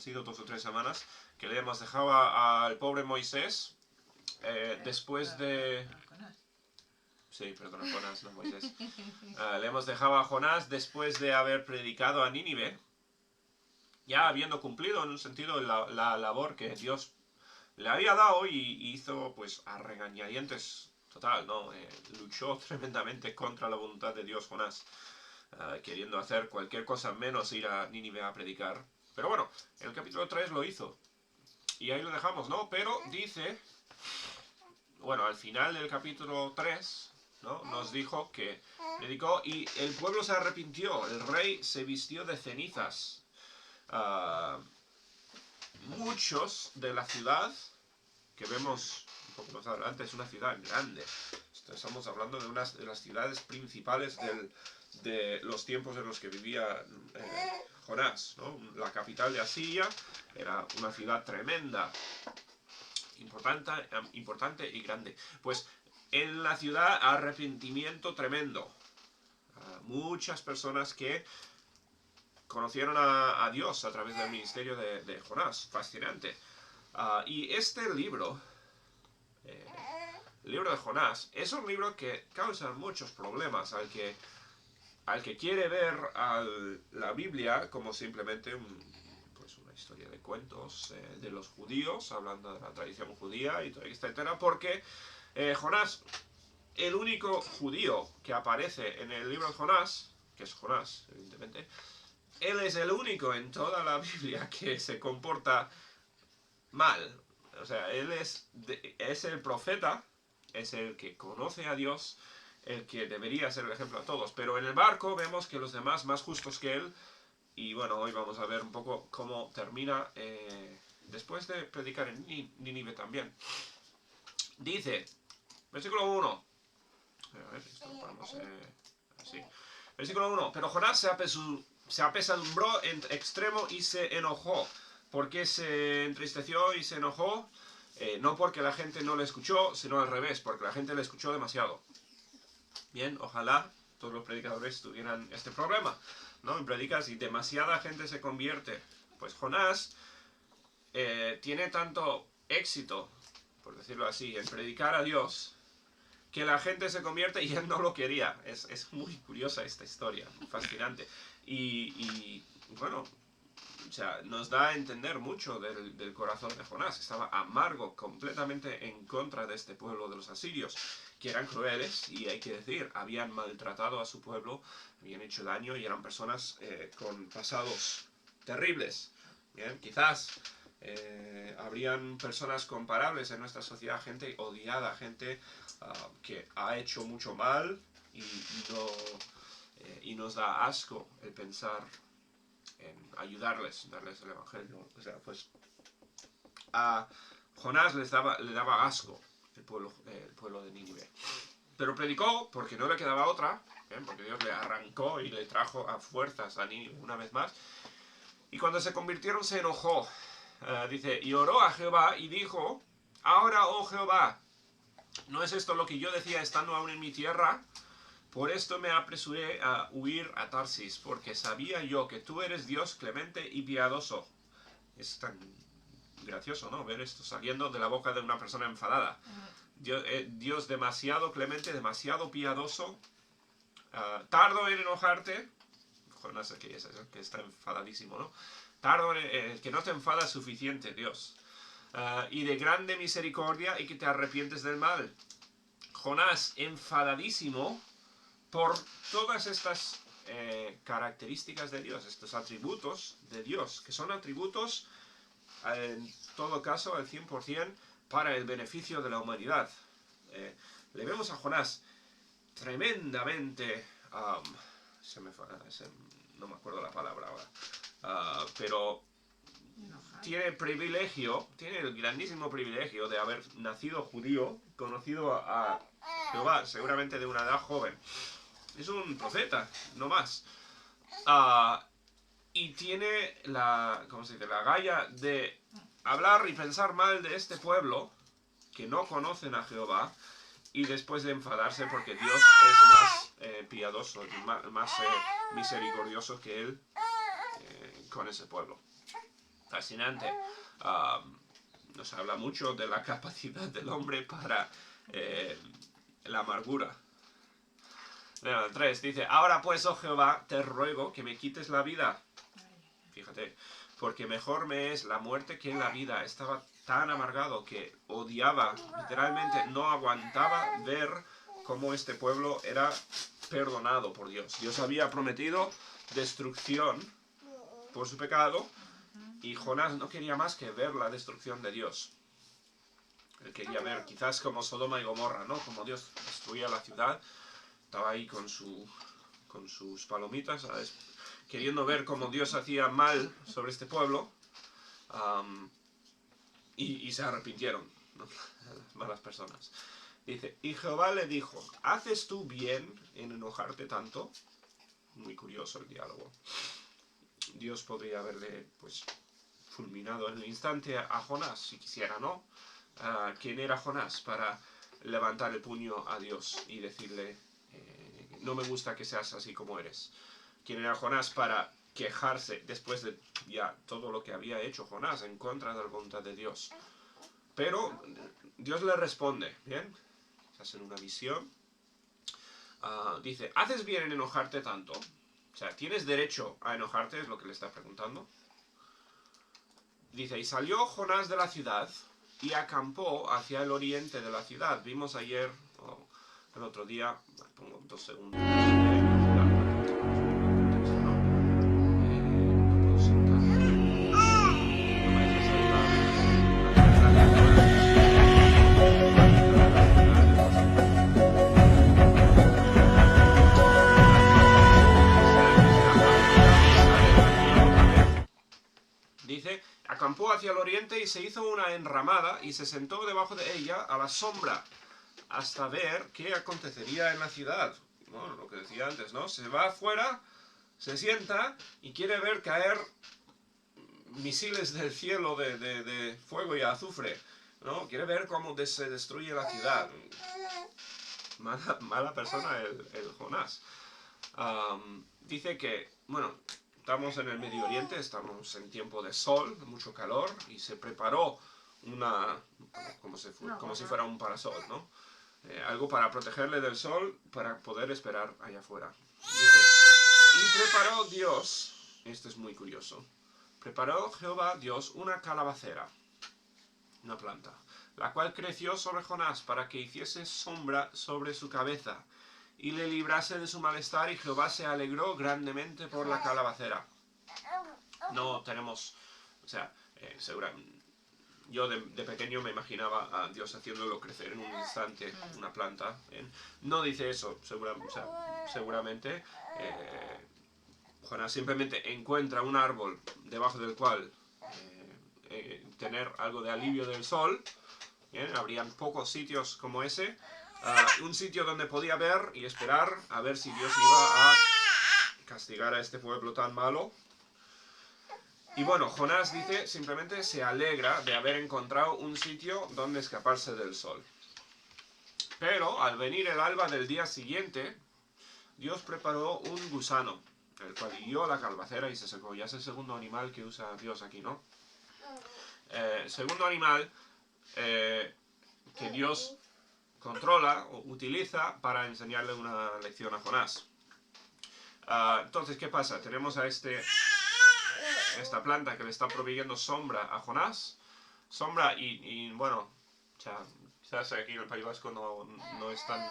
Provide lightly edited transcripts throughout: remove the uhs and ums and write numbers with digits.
sido 2 o 3 semanas, que le hemos dejado al pobre Moisés después de... Sí, perdona, Jonás, no Moisés. Le hemos dejado a Jonás después de haber predicado a Nínive, ya habiendo cumplido en un sentido la labor que Dios le había dado y hizo pues a regañadientes total, ¿no? Luchó tremendamente contra la voluntad de Dios Jonás, queriendo hacer cualquier cosa menos ir a Nínive a predicar. Pero bueno, en el capítulo 3 lo hizo. Y ahí lo dejamos, ¿no? Pero dice, bueno, al final del capítulo 3, ¿no? Nos dijo que predicó y el pueblo se arrepintió, el rey se vistió de cenizas. Muchos de la ciudad, que vemos un poco más adelante, es una ciudad grande. Estamos hablando de una de las ciudades principales de los tiempos en los que vivía Jonás, ¿no? La capital de Asiria era una ciudad tremenda, importante y grande. Pues en la ciudad arrepentimiento tremendo. Muchas personas que conocieron a Dios a través del ministerio de Jonás. Fascinante. Y este libro, el libro de Jonás, es un libro que causa muchos problemas al que quiere ver a la Biblia como simplemente una historia de cuentos de los judíos, hablando de la tradición judía, y etcétera, porque Jonás, el único judío que aparece en el libro de Jonás, que es Jonás, evidentemente, él es el único en toda la Biblia que se comporta mal. O sea, él es el profeta, es el que conoce a Dios, el que debería ser el ejemplo a todos. Pero en el barco vemos que los demás más justos que él, y bueno, hoy vamos a ver un poco cómo termina después de predicar en Nínive también. Dice, versículo 1. A ver, esto lo ponemos así. Versículo 1. Pero Jonás se apesadumbró en extremo y se enojó. ¿Por qué se entristeció y se enojó? No porque la gente no le escuchó, sino al revés, porque la gente le escuchó demasiado. Bien, ojalá todos los predicadores tuvieran este problema, ¿no? En predicas y demasiada gente se convierte. Pues Jonás tiene tanto éxito, por decirlo así, en predicar a Dios, que la gente se convierte y él no lo quería. Es muy curiosa esta historia, fascinante. Y bueno, o sea, nos da a entender mucho del corazón de Jonás. Estaba amargo, completamente en contra de este pueblo de los asirios, que eran crueles, y hay que decir, habían maltratado a su pueblo, habían hecho daño y eran personas con pasados terribles. Bien, quizás habrían personas comparables en nuestra sociedad, gente odiada, gente que ha hecho mucho mal y nos da asco el pensar en ayudarles, darles el evangelio. O sea, pues a Jonás le daba asco el pueblo de Nínive. Pero predicó porque no le quedaba otra, ¿bien? Porque Dios le arrancó y le trajo a fuerzas a Nínive una vez más. Y cuando se convirtieron se enojó. Dice, y oró a Jehová y dijo, ahora, oh Jehová, ¿no es esto lo que yo decía estando aún en mi tierra? Por esto me apresuré a huir a Tarsis, porque sabía yo que tú eres Dios clemente y piadoso. Es tan gracioso, ¿no? Ver esto saliendo de la boca de una persona enfadada. Dios demasiado clemente, demasiado piadoso, tardo en enojarte. Jonás que está enfadadísimo, ¿no? Tardo en que no te enfadas suficiente, Dios. Y de grande misericordia y que te arrepientes del mal. Jonás enfadadísimo por todas estas características de Dios, estos atributos de Dios, que son atributos, en todo caso, al 100% para el beneficio de la humanidad. Le vemos a Jonás tremendamente... no me acuerdo la palabra ahora. Pero tiene el grandísimo privilegio de haber nacido judío, conocido a Jehová, seguramente de una edad joven. Es un profeta, no más. Y tiene la galla de hablar y pensar mal de este pueblo que no conocen a Jehová, y después de enfadarse porque Dios es más piadoso, más misericordioso que él con ese pueblo. fascinante. Nos habla mucho de la capacidad del hombre para la amargura. Bueno, el 3 dice, ahora pues, oh Jehová, te ruego que me quites la vida. Fíjate, porque mejor me es la muerte que la vida. Estaba tan amargado que odiaba, literalmente no aguantaba ver cómo este pueblo era perdonado por Dios. Dios había prometido destrucción por su pecado y Jonás no quería más que ver la destrucción de Dios. Él quería ver quizás como Sodoma y Gomorra, ¿no? Como Dios destruía la ciudad. Estaba ahí con sus palomitas, ¿sabes? Queriendo ver cómo Dios hacía mal sobre este pueblo. Y se arrepintieron, ¿no? Las malas personas. Dice, y Jehová le dijo, ¿haces tú bien en enojarte tanto? Muy curioso el diálogo. Dios podría haberle, pues, fulminado en el instante a Jonás, si quisiera, ¿no? ¿Quién era Jonás para levantar el puño a Dios y decirle, no me gusta que seas así como eres? ¿Quién era Jonás para quejarse después de ya todo lo que había hecho Jonás en contra de la voluntad de Dios? Pero Dios le responde, ¿bien? Estás en una visión. Dice, ¿haces bien en enojarte tanto? O sea, ¿tienes derecho a enojarte? Es lo que le está preguntando. Dice, y salió Jonás de la ciudad y acampó hacia el oriente de la ciudad. Vimos ayer, o el otro día, pongo 2 segundos. Dice, acampó hacia el oriente y se hizo una enramada y se sentó debajo de ella a la sombra hasta ver qué acontecería en la ciudad. Bueno, lo que decía antes, ¿no? Se va afuera, se sienta y quiere ver caer misiles del cielo de fuego y azufre, ¿no? Quiere ver cómo se destruye la ciudad. Mala persona el Jonás. Dice que, bueno, estamos en el Medio Oriente, estamos en tiempo de sol, mucho calor, y se preparó como si fuera un parasol, ¿no? Algo para protegerle del sol, para poder esperar allá afuera. Dice, y preparó Dios, esto es muy curioso, preparó Jehová Dios una calabacera, una planta, la cual creció sobre Jonás para que hiciese sombra sobre su cabeza y le librase de su malestar, y Jehová se alegró grandemente por la calabacera. No tenemos, o sea, seguramente, yo de pequeño me imaginaba a Dios haciéndolo crecer en un instante, una planta. No dice eso, seguramente. Jonás simplemente encuentra un árbol debajo del cual tener algo de alivio del sol. ¿Bien? Habrían pocos sitios como ese. Un sitio donde podía ver y esperar a ver si Dios iba a castigar a este pueblo tan malo. Y bueno, Jonás dice, simplemente se alegra de haber encontrado un sitio donde escaparse del sol. Pero al venir el alba del día siguiente, Dios preparó un gusano, el cual hirió la calabacera y se secó. Ya es el segundo animal que usa Dios aquí, ¿no? Segundo animal que Dios controla o utiliza para enseñarle una lección a Jonás. Entonces, ¿qué pasa? Tenemos a esta planta que le está proveyendo sombra a Jonás. Sombra y bueno, quizás aquí en el País Vasco no es tan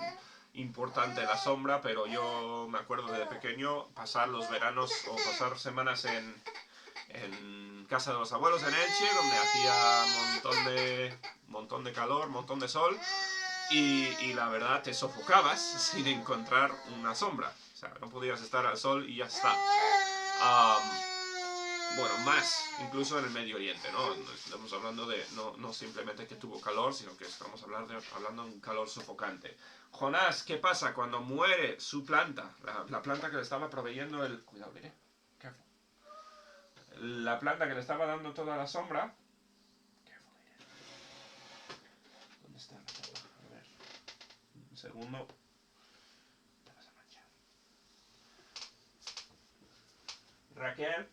importante la sombra, pero yo me acuerdo de pequeño pasar los veranos o pasar semanas en casa de los abuelos en Elche, donde hacía montón de calor, montón de sol, y la verdad te sofocabas sin encontrar una sombra. O sea, no podías estar al sol y ya está. Bueno, más, incluso en el Medio Oriente, ¿no? Estamos hablando de no simplemente que tuvo calor, sino que estamos hablando de un calor sofocante. Jonás, ¿qué pasa cuando muere su planta? La planta que le estaba proveyendo el... Cuidado, mire. La planta que le estaba dando toda la sombra. ¿Dónde está la tapa? A ver. Un segundo. Te vas a manchar. Raquel.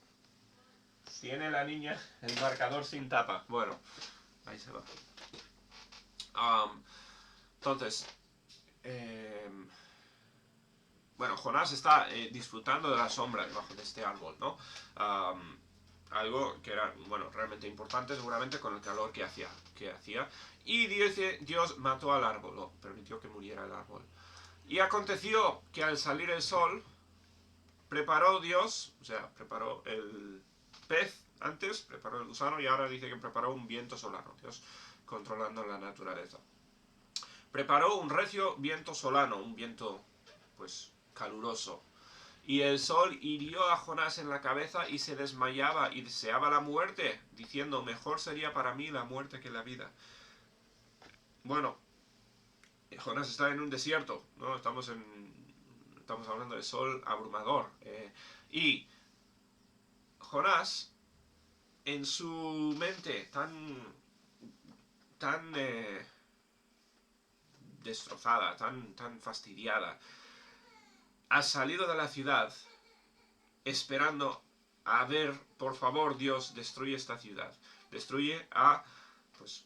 Tiene la niña el marcador sin tapa. Bueno, ahí se va. Entonces, bueno, Jonás está disfrutando de la sombra debajo de este árbol, ¿no? Algo que era, bueno, realmente importante seguramente con el calor que hacía. Y dice, Dios mató al árbol, o permitió que muriera el árbol. Y aconteció que al salir el sol, preparó Dios, o sea, preparó el pez antes, preparó el gusano y ahora dice que preparó un viento solano, Dios controlando la naturaleza. Preparó un recio viento solano, un viento, pues, caluroso. Y el sol hirió a Jonás en la cabeza y se desmayaba y deseaba la muerte, diciendo, mejor sería para mí la muerte que la vida. Bueno, Jonás está en un desierto, ¿no? Estamos hablando de sol abrumador. Y Jonás, en su mente tan destrozada, tan fastidiada, ha salido de la ciudad esperando a ver, por favor, Dios, destruye esta ciudad. Destruye pues,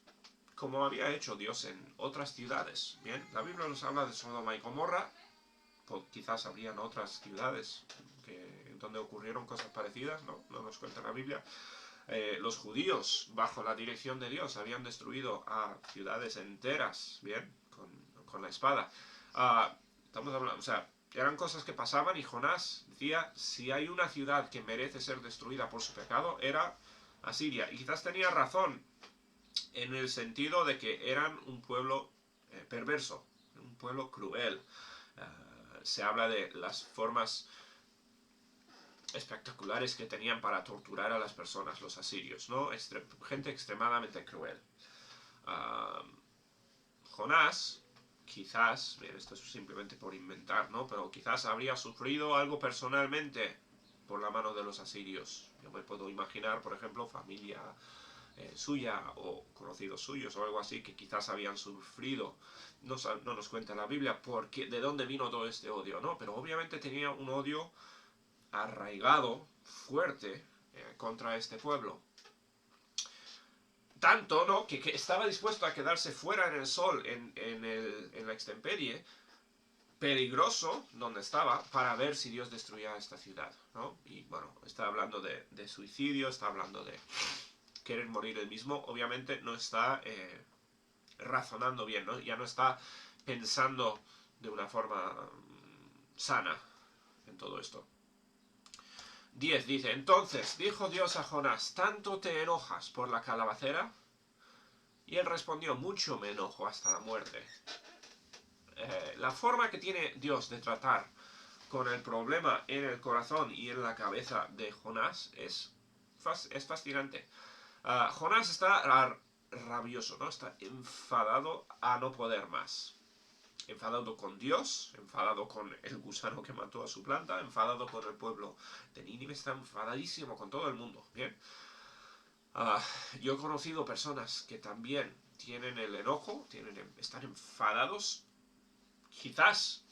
como había hecho Dios en otras ciudades. Bien, la Biblia nos habla de Sodoma y Gomorra, pues, quizás habrían otras ciudades donde ocurrieron cosas parecidas, no nos cuenta la Biblia. Los judíos, bajo la dirección de Dios, habían destruido a ciudades enteras, bien, con la espada. Estamos hablando, o sea, eran cosas que pasaban y Jonás decía, si hay una ciudad que merece ser destruida por su pecado, era Asiria. Y quizás tenía razón en el sentido de que eran un pueblo perverso, un pueblo cruel. Se habla de las formas espectaculares que tenían para torturar a las personas, los asirios, ¿no? Gente extremadamente cruel. Jonás, quizás, bien, esto es simplemente por inventar, ¿no? Pero quizás habría sufrido algo personalmente por la mano de los asirios. Yo me puedo imaginar, por ejemplo, familia suya o conocidos suyos o algo así que quizás habían sufrido. No nos cuenta la Biblia de dónde vino todo este odio, ¿no? Pero obviamente tenía un odio arraigado, fuerte, contra este pueblo. Tanto, ¿no? Que estaba dispuesto a quedarse fuera en el sol, en la extemperie, peligroso, donde estaba, para ver si Dios destruía esta ciudad, ¿no? Y bueno, está hablando de suicidio, está hablando de querer morir él mismo. Obviamente no está razonando bien, ¿no? Ya no está pensando de una forma sana en todo esto. 10 dice, entonces dijo Dios a Jonás, ¿tanto te enojas por la calabacera? Y él respondió, mucho me enojo hasta la muerte. La forma que tiene Dios de tratar con el problema en el corazón y en la cabeza de Jonás es fascinante. Jonás está rabioso, ¿no? Está enfadado a no poder más. Enfadado con Dios, enfadado con el gusano que mató a su planta, enfadado con el pueblo de Nínive, está enfadadísimo con todo el mundo, ¿bien? Yo he conocido personas que también tienen el enojo, están enfadados, quizás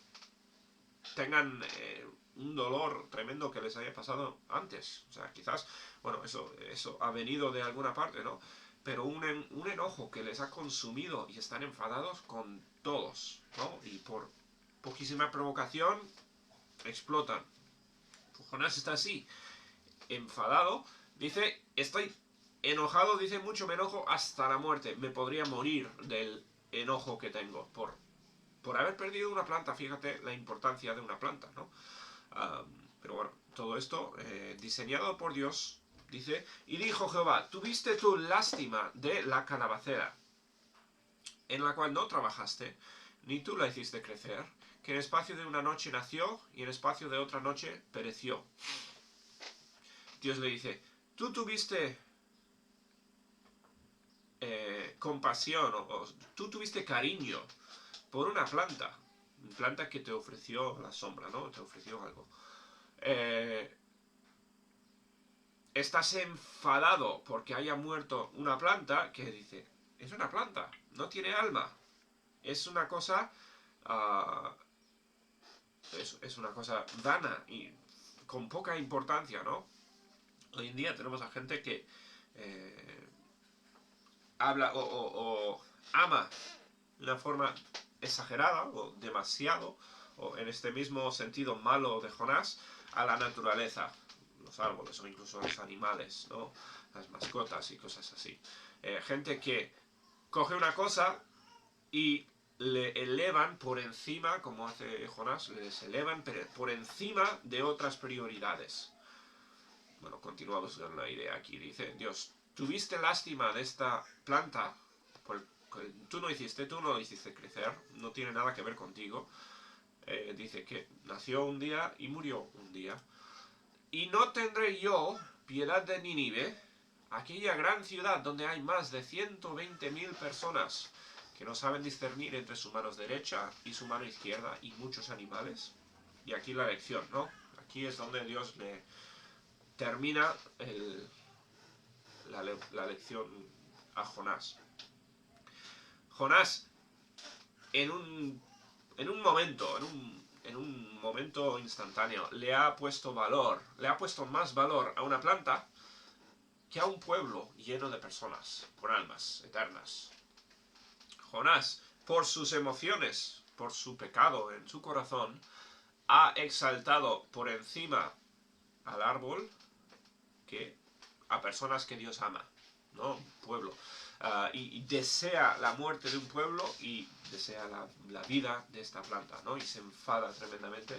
tengan un dolor tremendo que les haya pasado antes, o sea, quizás, bueno, eso ha venido de alguna parte, ¿no? Pero un enojo que les ha consumido y están enfadados con todos, ¿no? Y por poquísima provocación explotan. Jonás está así, enfadado, dice, estoy enojado, dice, mucho me enojo hasta la muerte, me podría morir del enojo que tengo por haber perdido una planta. Fíjate la importancia de una planta, ¿no? Pero bueno, todo esto diseñado por Dios. Dice, y dijo Jehová, tuviste tu lástima de la calabacera, en la cual no trabajaste, ni tú la hiciste crecer, que en espacio de una noche nació, y en espacio de otra noche pereció. Dios le dice, tú tuviste compasión, tú tuviste cariño por una planta que te ofreció la sombra, ¿no? Te ofreció algo. Estás enfadado porque haya muerto una planta que dice, es una planta, no tiene alma, es una cosa es una cosa vana y con poca importancia, ¿no? Hoy en día tenemos a gente que habla o ama de una forma exagerada o demasiado, o en este mismo sentido malo de Jonás, a la naturaleza, los árboles o incluso los animales, ¿no? Las mascotas y cosas así. Gente que coge una cosa y le elevan por encima, como hace Jonás, les elevan por encima de otras prioridades. Bueno, continuamos con la idea aquí. Dice, Dios, tuviste lástima de esta planta, tú no lo hiciste crecer, no tiene nada que ver contigo. Dice que nació un día y murió un día. Y no tendré yo piedad de Nínive, aquella gran ciudad donde hay más de 120.000 personas que no saben discernir entre su mano derecha y su mano izquierda y muchos animales. Y aquí la lección, ¿no? Aquí es donde Dios le termina la lección a Jonás. Jonás, en un momento instantáneo, le ha puesto más valor a una planta que a un pueblo lleno de personas, con almas eternas. Jonás, por sus emociones, por su pecado en su corazón, ha exaltado por encima al árbol que a personas que Dios ama, ¿no? Un pueblo. Y desea la muerte de un pueblo y desea la vida de esta planta, ¿no? Y se enfada tremendamente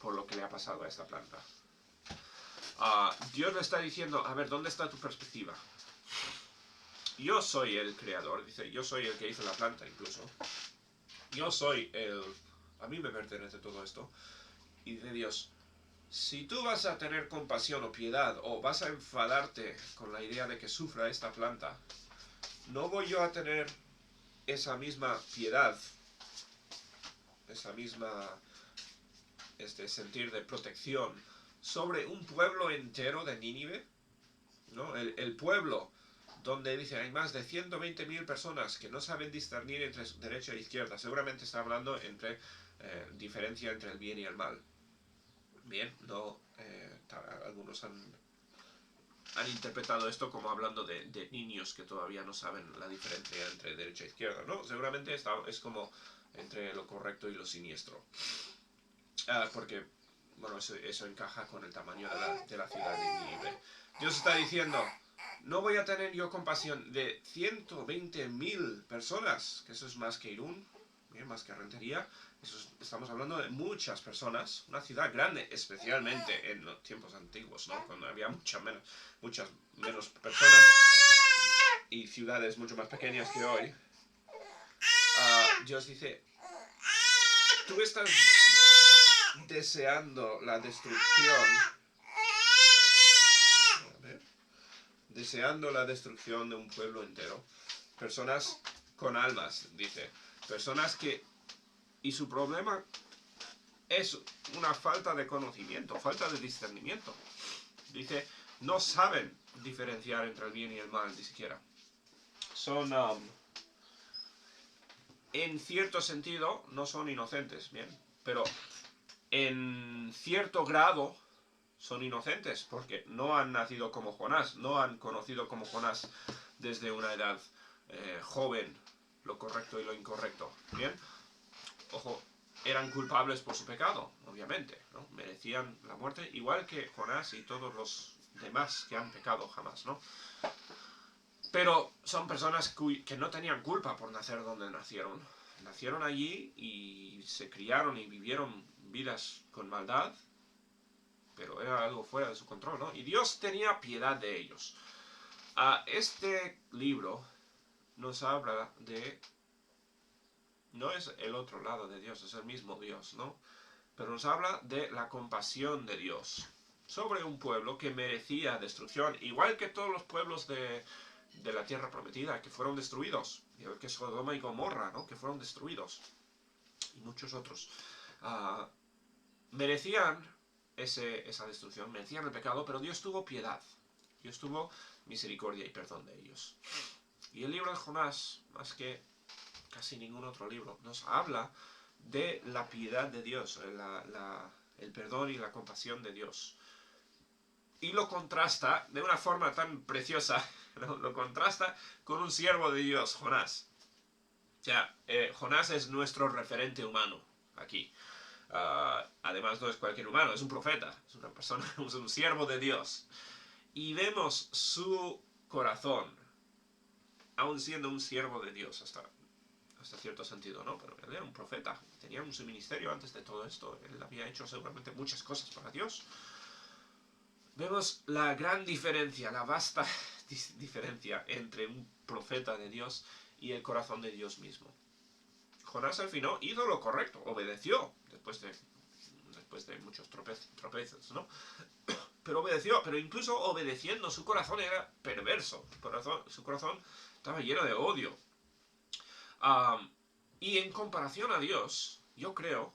por lo que le ha pasado a esta planta. Dios le está diciendo, a ver, ¿dónde está tu perspectiva? Yo soy el creador, dice, yo soy el que hizo la planta incluso. Yo soy a mí me pertenece todo esto. Y dice Dios, si tú vas a tener compasión o piedad o vas a enfadarte con la idea de que sufra esta planta, ¿no voy yo a tener esa misma piedad, esa misma sentir de protección sobre un pueblo entero de Nínive? ¿No? El pueblo donde dice hay más de 120.000 personas que no saben discernir entre derecha e izquierda. Seguramente está hablando entre diferencia entre el bien y el mal. Bien, no, algunos han interpretado esto como hablando de niños que todavía no saben la diferencia entre derecha e izquierda, ¿no? Seguramente es como entre lo correcto y lo siniestro. Porque, bueno, eso encaja con el tamaño de la ciudad de Nínive. Dios está diciendo, no voy a tener yo compasión de 120.000 personas, que eso es más que Irún, bien, más que Rentería. Estamos hablando de muchas personas, una ciudad grande, especialmente en los tiempos antiguos, ¿no? Cuando había muchas menos personas y ciudades mucho más pequeñas que hoy. Dios dice, tú estás deseando la destrucción, de un pueblo entero, personas con almas, dice, personas que, y su problema es una falta de conocimiento, falta de discernimiento. Dice, no saben diferenciar entre el bien y el mal, ni siquiera. Son, en cierto sentido, no son inocentes, bien, pero en cierto grado son inocentes, porque no han nacido como Jonás, no han conocido como Jonás desde una edad joven lo correcto y lo incorrecto, bien. Ojo, eran culpables por su pecado, obviamente, ¿no? Merecían la muerte, igual que Jonás y todos los demás que han pecado jamás, ¿no? Pero son personas que no tenían culpa por nacer donde nacieron. Nacieron allí y se criaron y vivieron vidas con maldad, pero era algo fuera de su control, ¿no? Y Dios tenía piedad de ellos. Este libro nos habla de... No es el otro lado de Dios, es el mismo Dios, ¿no? Pero nos habla de la compasión de Dios sobre un pueblo que merecía destrucción, igual que todos los pueblos de la tierra prometida, que fueron destruidos, igual que Sodoma y Gomorra, ¿no? Que fueron destruidos, y muchos otros. Merecían esa destrucción, merecían el pecado, pero Dios tuvo piedad, Dios tuvo misericordia y perdón de ellos. Y el libro de Jonás, más que casi ningún otro libro, nos habla de la piedad de Dios, el perdón y la compasión de Dios. y lo contrasta de una forma tan preciosa, ¿no? Lo contrasta con un siervo de Dios, Jonás. O sea, Jonás es nuestro referente humano aquí. Además no es cualquier humano, es un profeta, es una persona, es un siervo de Dios. Y vemos su corazón, aun siendo un siervo de Dios hasta cierto sentido, ¿no? Pero él era un profeta, tenía un ministerio antes de todo esto, él había hecho seguramente muchas cosas para Dios. Vemos la gran diferencia, la vasta diferencia entre un profeta de Dios y el corazón de Dios mismo. Jonás al final hizo lo correcto, obedeció, después de muchos tropezos, ¿no? Pero obedeció, pero incluso obedeciendo, su corazón era perverso, su corazón estaba lleno de odio. Y en comparación a Dios, yo creo,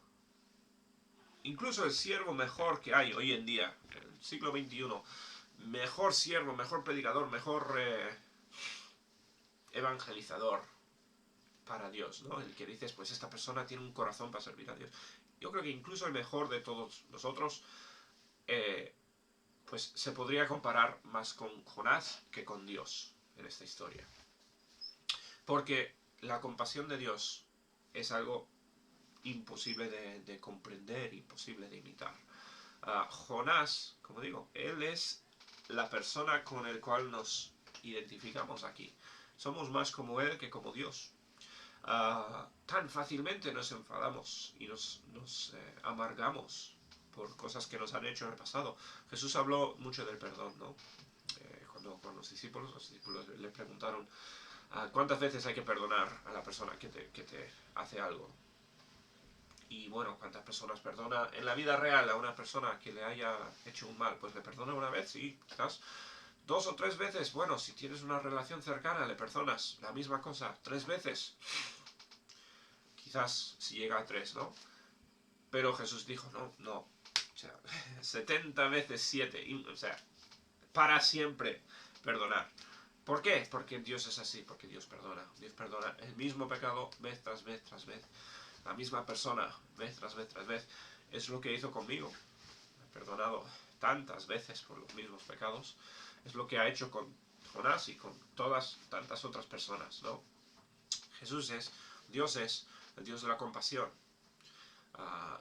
incluso el siervo mejor que hay hoy en día, en el siglo XXI, mejor siervo, mejor predicador, mejor evangelizador para Dios, ¿no? El que dices, pues esta persona tiene un corazón para servir a Dios. Yo creo que incluso el mejor de todos nosotros, pues se podría comparar más con Jonás que con Dios en esta historia. Porque la compasión de Dios es algo imposible de comprender, imposible de imitar. Jonás, como digo, él es la persona con el cual nos identificamos aquí. Somos más como él que como Dios. Tan fácilmente nos enfadamos y nos amargamos por cosas que nos han hecho en el pasado. Jesús habló mucho del perdón, ¿no? Cuando los discípulos le preguntaron ¿cuántas veces hay que perdonar a la persona que te hace algo? Y bueno, ¿cuántas personas perdona en la vida real a una persona que le haya hecho un mal? Pues le perdona una vez, sí, quizás 2 o 3 veces. Bueno, si tienes una relación cercana, le perdonas la misma cosa 3 veces. Quizás si llega a 3, ¿no? Pero Jesús dijo, no. O sea, 70 veces 7. O sea, para siempre perdonar. ¿Por qué? Porque Dios es así, porque Dios perdona. Dios perdona el mismo pecado vez tras vez tras vez. La misma persona vez tras vez tras vez. Es lo que hizo conmigo. Me ha perdonado tantas veces por los mismos pecados. Es lo que ha hecho con Jonás y con todas tantas otras personas, ¿no? Dios es el Dios de la compasión.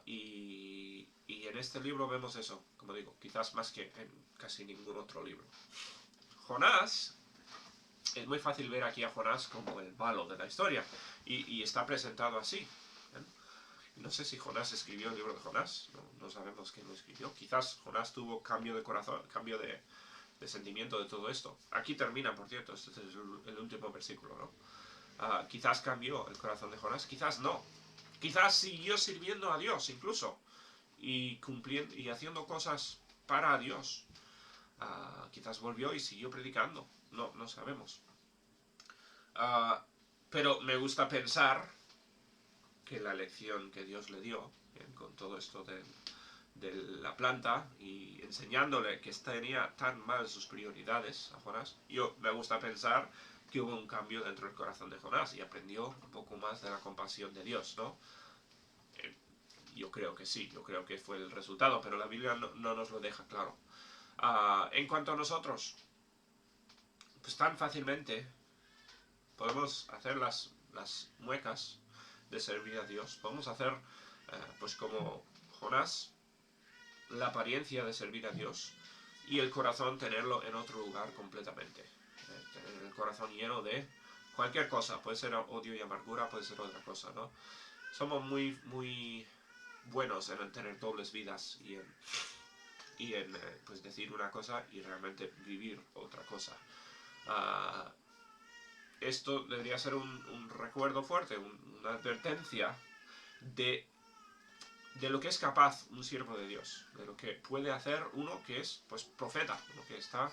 Y en este libro vemos eso, como digo, quizás más que en casi ningún otro libro. Jonás, es muy fácil ver aquí a Jonás como el malo de la historia, y está presentado así. No sé si Jonás escribió el libro de Jonás, no sabemos quién lo escribió. Quizás Jonás tuvo cambio de corazón, cambio de sentimiento de todo esto. Aquí termina, por cierto, este es el último versículo, ¿no? Quizás cambió el corazón de Jonás, quizás no. Quizás siguió sirviendo a Dios incluso, y cumpliendo y haciendo cosas para Dios. Quizás volvió y siguió predicando, no sabemos. Pero me gusta pensar que la lección que Dios le dio, con todo esto de la planta y enseñándole que tenía tan mal sus prioridades a Jonás, me gusta pensar que hubo un cambio dentro del corazón de Jonás y aprendió un poco más de la compasión de Dios, ¿no? Yo creo que sí, yo creo que fue el resultado, pero la Biblia no nos lo deja claro. En cuanto a nosotros, pues tan fácilmente podemos hacer las muecas de servir a Dios. Podemos hacer, pues como Jonás, la apariencia de servir a Dios y el corazón tenerlo en otro lugar completamente. Tener el corazón lleno de cualquier cosa, puede ser odio y amargura, puede ser otra cosa, ¿no? Somos muy buenos en tener dobles vidas y en pues decir una cosa y realmente vivir otra cosa. Esto debería ser un recuerdo fuerte, una advertencia de lo que es capaz un siervo de Dios, de lo que puede hacer uno que es pues profeta, uno que está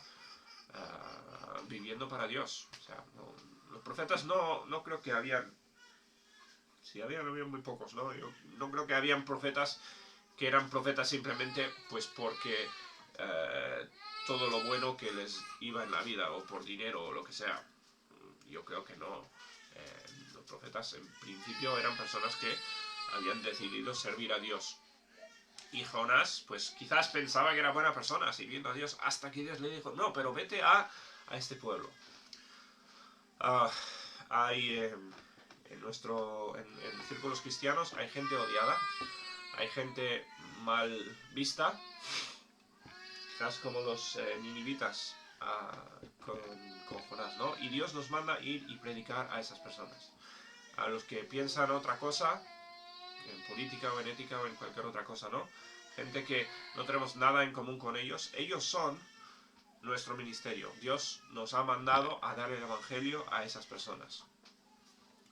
viviendo para Dios. O sea, los profetas no creo que habían, si habían muy pocos, ¿no? Yo no creo que habían profetas que eran profetas simplemente pues porque todo lo bueno que les iba en la vida, o por dinero, o lo que sea. Yo creo que no. Los profetas en principio eran personas que habían decidido servir a Dios. Y Jonás, pues quizás pensaba que era buena persona, sirviendo a Dios, hasta que Dios le dijo, no, pero vete a este pueblo. Hay en círculos cristianos hay gente odiada, hay gente mal vista, quizás como los ninivitas con Jonás, ¿no? Y Dios nos manda ir y predicar a esas personas. A los que piensan otra cosa, en política o en ética o en cualquier otra cosa, ¿no? Gente que no tenemos nada en común con ellos, ellos son nuestro ministerio. Dios nos ha mandado a dar el evangelio a esas personas.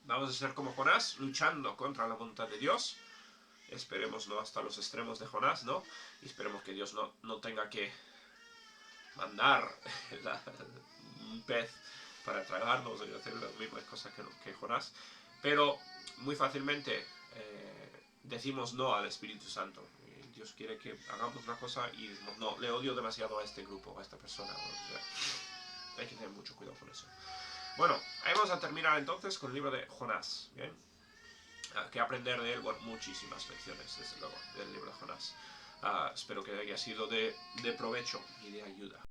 Vamos a ser como Jonás, luchando contra la voluntad de Dios. Esperemos no hasta los extremos de Jonás, ¿no? Y esperemos que Dios no tenga que mandar un pez para tragarnos y hacer las mismas cosas que Jonás. Pero muy fácilmente decimos no al Espíritu Santo. Dios quiere que hagamos una cosa y decimos, no, le odio demasiado a este grupo, a esta persona. O sea, hay que tener mucho cuidado con eso. Bueno, ahí vamos a terminar entonces con el libro de Jonás. ¿Bien? Que aprender de él, bueno, muchísimas lecciones, desde luego, del libro de Jonás. Espero que haya sido de provecho y de ayuda.